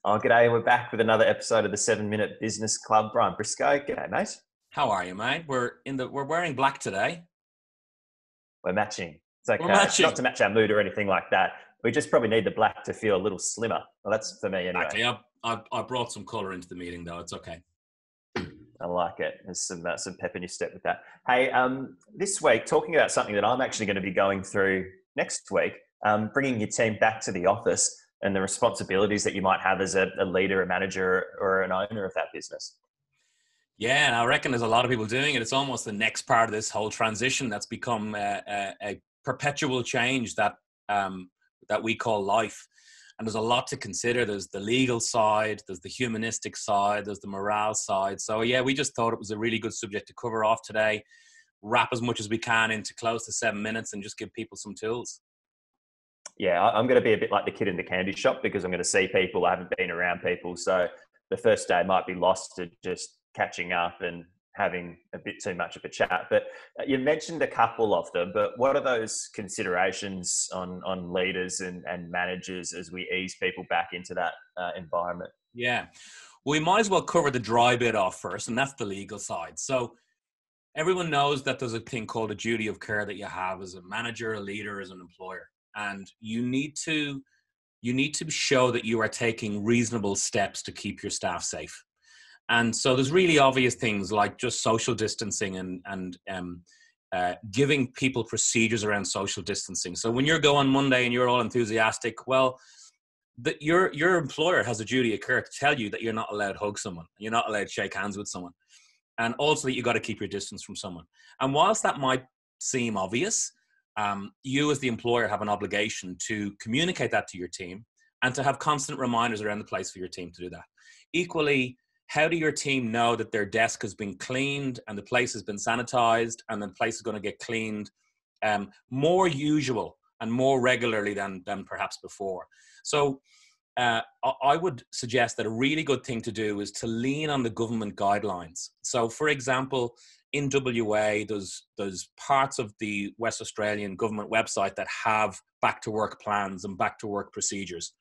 Oh, g'day. We're back with another episode of the 7 Minute Business Club. Brian Briscoe. G'day, mate. How are you, mate? We're wearing black today. We're matching. It's We're okay. Not matching. to match our mood or anything like that. We just probably need the black to feel a little slimmer. Well, that's for me anyway. Exactly. I brought some colour into the meeting, though. It's okay. I like it. There's some pep in your step with that. Hey, this week, talking about something that I'm actually going to be going through next week, bringing your team back to the office and the responsibilities that you might have as a leader, a manager, or an owner of that business. Yeah, and I reckon there's a lot of people doing it. It's almost the next part of this whole transition that's become a perpetual change that we call life. And there's a lot to consider. There's the legal side, there's the humanistic side, there's the morale side. So yeah, we just thought it was a really good subject to cover off today. Wrap as much as we can into close to 7 minutes and just give people some tools. Yeah, I'm going to be a bit like the kid in the candy shop because I'm going to see people. I haven't been around people. So the first day might be lost to just catching up and having a bit too much of a chat. But you mentioned a couple of them, but what are those considerations on leaders and managers as we ease people back into that environment? Yeah, we might as well cover the dry bit off first, and that's the legal side. So everyone knows that there's a thing called a duty of care that you have as a manager, a leader, as an employer. And you need to show that you are taking reasonable steps to keep your staff safe. And so there's really obvious things like just social distancing and giving people procedures around social distancing. So when you're going Monday and you're all enthusiastic, well, your employer has a duty of care to tell you that you're not allowed to hug someone, you're not allowed to shake hands with someone, and also that you got to keep your distance from someone. And whilst that might seem obvious, you as the employer have an obligation to communicate that to your team and to have constant reminders around the place for your team to do that. Equally, how do your team know that their desk has been cleaned and the place has been sanitized and the place is going to get cleaned more usual and more regularly than perhaps before? So I would suggest that a really good thing to do is to lean on the government guidelines. So, for example, in WA, there's parts of the West Australian government website that have back to work plans and back to work procedures.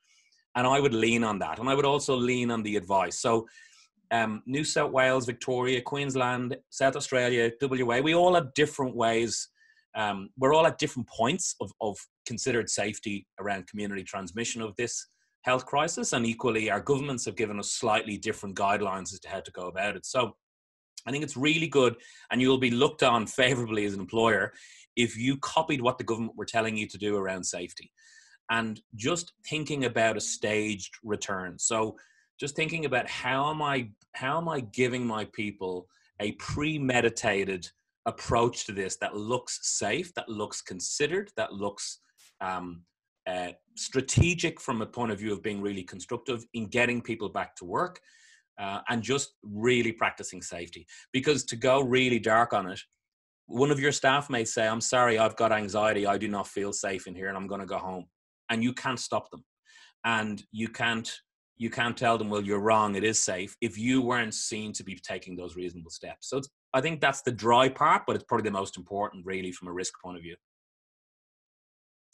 And I would lean on that. And I would also lean on the advice. So New South Wales, Victoria, Queensland, South Australia, WA, we all have different ways. We're all at different points of considered safety around community transmission of this health crisis. And equally, our governments have given us slightly different guidelines as to how to go about it. So I think it's really good, and you'll be looked on favorably as an employer if you copied what the government were telling you to do around safety. And just thinking about a staged return. So just thinking about how am I giving my people a premeditated approach to this that looks safe, that looks considered, that looks strategic from a point of view of being really constructive in getting people back to work. And just really practicing safety. Because to go really dark on it, one of your staff may say, I'm sorry, I've got anxiety. I do not feel safe in here and I'm going to go home. And you can't stop them. And you can't tell them, well, you're wrong, it is safe, if you weren't seen to be taking those reasonable steps. So I think that's the dry part, but it's probably the most important really from a risk point of view.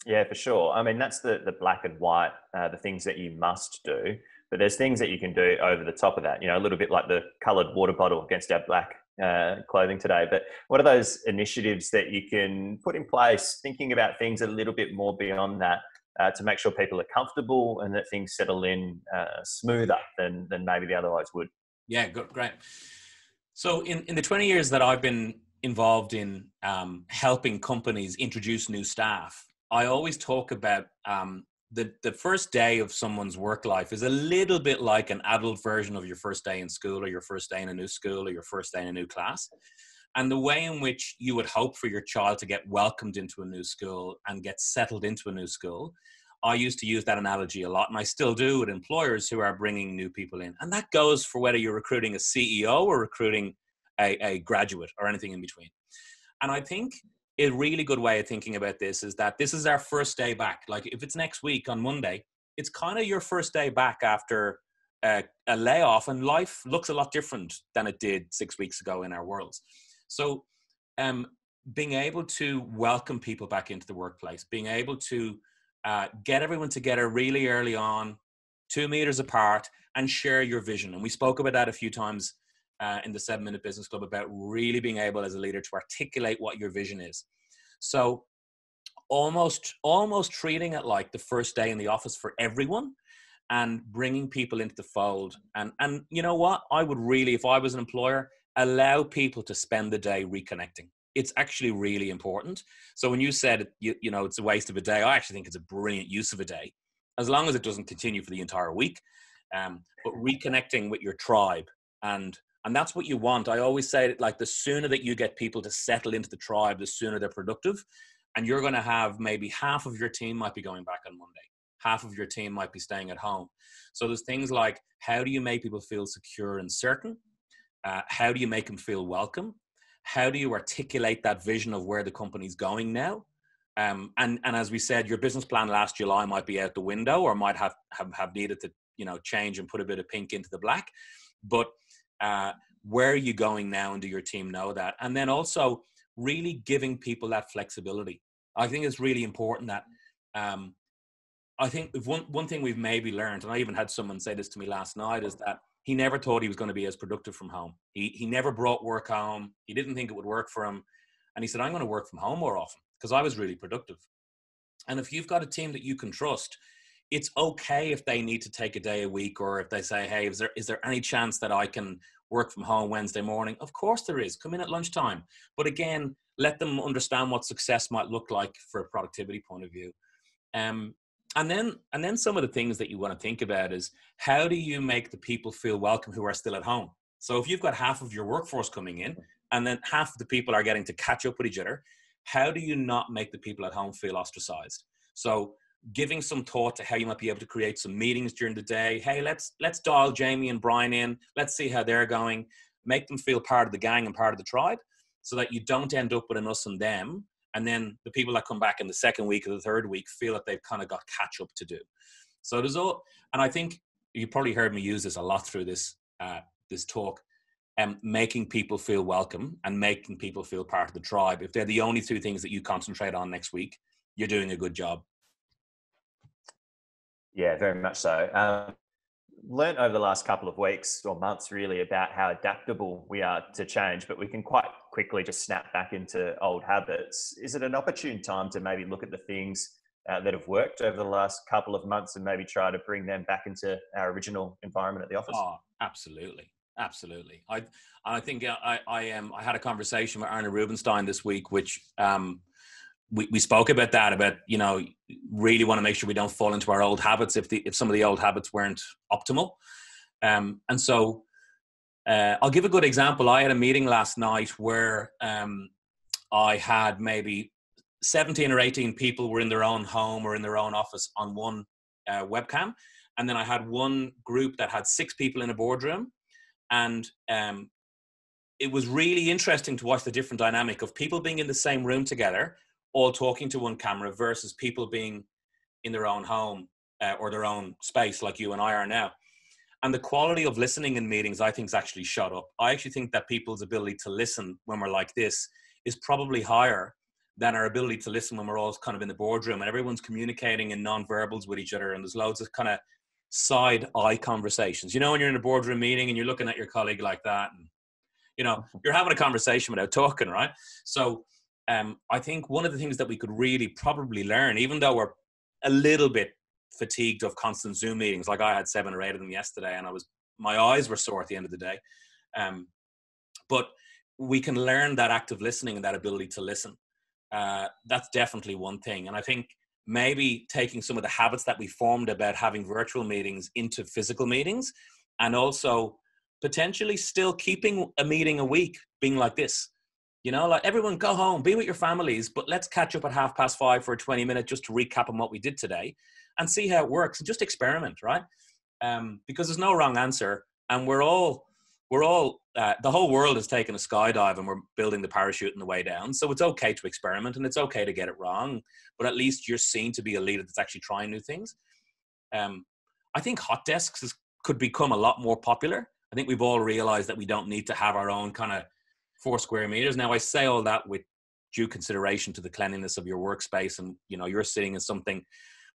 Yeah, for sure. I mean, that's the black and white, the things that you must do. But there's things that you can do over the top of that, a little bit like the coloured water bottle against our black clothing today. But what are those initiatives that you can put in place, thinking about things a little bit more beyond that to make sure people are comfortable and that things settle in smoother than maybe they otherwise would? Yeah, good, great. So in the 20 years that I've been involved in helping companies introduce new staff, I always talk about the first day of someone's work life is a little bit like an adult version of your first day in school or your first day in a new school or your first day in a new class. And the way in which you would hope for your child to get welcomed into a new school and get settled into a new school, I used to use that analogy a lot, and I still do with employers who are bringing new people in. And that goes for whether you're recruiting a CEO or recruiting a graduate or anything in between. And I think a really good way of thinking about this is that this is our first day back. Like if it's next week on Monday, it's kind of your first day back after a layoff, and life looks a lot different than it did 6 weeks ago in our worlds. So being able to welcome people back into the workplace, being able to get everyone together really early on, 2 meters apart, and share your vision. And we spoke about that a few times in the 7-Minute Business Club, about really being able as a leader to articulate what your vision is. So almost treating it like the first day in the office for everyone, and bringing people into the fold. And you know what? I would really, if I was an employer, allow people to spend the day reconnecting. It's actually really important. So when you said, you know, it's a waste of a day, I actually think it's a brilliant use of a day, as long as it doesn't continue for the entire week. But reconnecting with your tribe, and that's what you want. I always say that, like, the sooner that you get people to settle into the tribe, the sooner they're productive. And you're going to have maybe half of your team might be going back on Monday. Half of your team might be staying at home. So there's things like, how do you make people feel secure and certain? How do you make them feel welcome? How do you articulate that vision of where the company's going now? And as we said, your business plan last July might be out the window, or might have needed to, you know, change and put a bit of pink into the black. But where are you going now, and do your team know that? And then also really giving people that flexibility. I think it's really important that I think if one thing we've maybe learned, and I even had someone say this to me last night, is that he never thought he was going to be as productive from home. He never brought work home. He didn't think it would work for him. And he said, I'm going to work from home more often because I was really productive. And if you've got a team that you can trust, it's okay if they need to take a day a week, or if they say, hey, is there any chance that I can work from home Wednesday morning? Of course there is. Come in at lunchtime. But again, let them understand what success might look like for a productivity point of view. And then some of the things that you want to think about is, how do you make the people feel welcome who are still at home? So if you've got half of your workforce coming in, and then half of the people are getting to catch up with each other, how do you not make the people at home feel ostracized? So giving some thought to how you might be able to create some meetings during the day. Hey, let's dial Jamie and Brian in. Let's see how they're going. Make them feel part of the gang and part of the tribe, so that you don't end up with an us and them. And then the people that come back in the second week or the third week feel that they've kind of got catch up to do. So there's all, and I think you probably heard me use this a lot through this talk, making people feel welcome and making people feel part of the tribe. If they're the only two things that you concentrate on next week, you're doing a good job. Yeah, very much so. Learned over the last couple of weeks or months really about how adaptable we are to change, but we can quite quickly just snap back into old habits. Is it an opportune time to maybe look at the things that have worked over the last couple of months and maybe try to bring them back into our original environment at the office? Oh, absolutely. Absolutely. I think I had a conversation with Arna Rubinstein this week, which we spoke about that, about, you know, really want to make sure we don't fall into our old habits if some of the old habits weren't optimal. And so I'll give a good example. I had a meeting last night where I had maybe 17 or 18 people were in their own home or in their own office on one webcam. And then I had one group that had 6 people in a boardroom. And it was really interesting to watch the different dynamic of people being in the same room together, all talking to one camera, versus people being in their own home or their own space like you and I are now. And the quality of listening in meetings, I think, is actually shot up. I actually think that people's ability to listen when we're like this is probably higher than our ability to listen when we're all kind of in the boardroom and everyone's communicating in non-verbals with each other, and there's loads of kind of side eye conversations. You know, when you're in a boardroom meeting and you're looking at your colleague like that, and, you know, you're having a conversation without talking, right? So I think one of the things that we could really probably learn, even though we're a little bit fatigued of constant Zoom meetings, like I had 7 or 8 of them yesterday, and my eyes were sore at the end of the day. But we can learn that active listening and that ability to listen. That's definitely one thing. And I think maybe taking some of the habits that we formed about having virtual meetings into physical meetings, and also potentially still keeping a meeting a week being like this. You know, like, everyone go home, be with your families, but let's catch up at 5:30 for a 20-minute just to recap on what we did today and see how it works, and just experiment, right? Because there's no wrong answer, and we're all the whole world has taken a skydive and we're building the parachute on the way down. So it's okay to experiment, and it's okay to get it wrong, but at least you're seen to be a leader that's actually trying new things. I think hot desks could become a lot more popular. I think we've all realized that we don't need to have our own kind of 4 square meters. Now, I say all that with due consideration to the cleanliness of your workspace, and, you know, you're sitting in something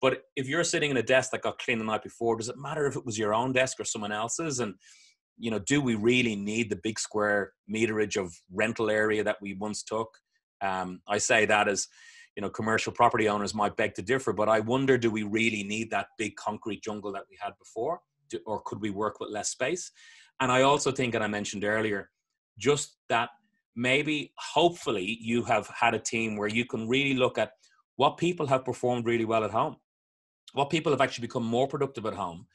But if you're sitting in a desk that got cleaned the night before, does it matter if it was your own desk or someone else's? And, do we really need the big square meterage of rental area that we once took? I say that as, commercial property owners might beg to differ, but I wonder, do we really need that big concrete jungle that we had before? Or could we work with less space? And I also think, and I mentioned earlier, just that maybe, hopefully, you have had a team where you can really look at what people have performed really well at home, what people have actually become more productive at home.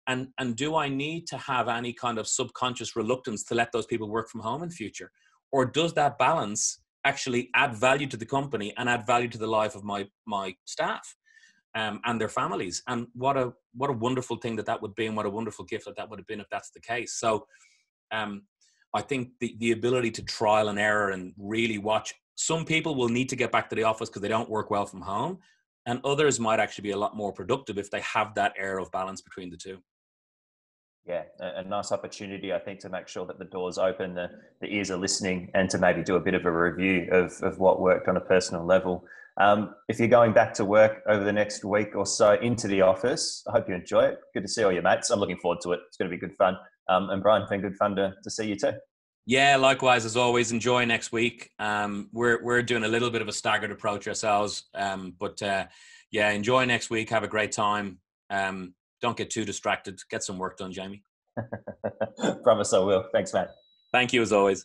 And do I need to have any kind of subconscious reluctance to let those people work from home in future? Or does that balance actually add value to the company and add value to the life of my staff and their families? And what a wonderful thing that would be, and what a wonderful gift that would have been if that's the case. So I think the ability to trial and error and really watch. Some people will need to get back to the office because they don't work well from home, and others might actually be a lot more productive if they have that air of balance between the two. Yeah, a nice opportunity, I think, to make sure that the door's open, the ears are listening, and to maybe do a bit of a review of what worked on a personal level. If you're going back to work over the next week or so into the office, I hope you enjoy it. Good to see all your mates. I'm looking forward to it. It's going to be good fun. And Brian, it's been good fun to see you too. Yeah, likewise, as always. Enjoy next week. We're doing a little bit of a staggered approach ourselves, but enjoy next week. Have a great time. Don't get too distracted. Get some work done, Jamie. Promise I will. Thanks, Matt. Thank you as always.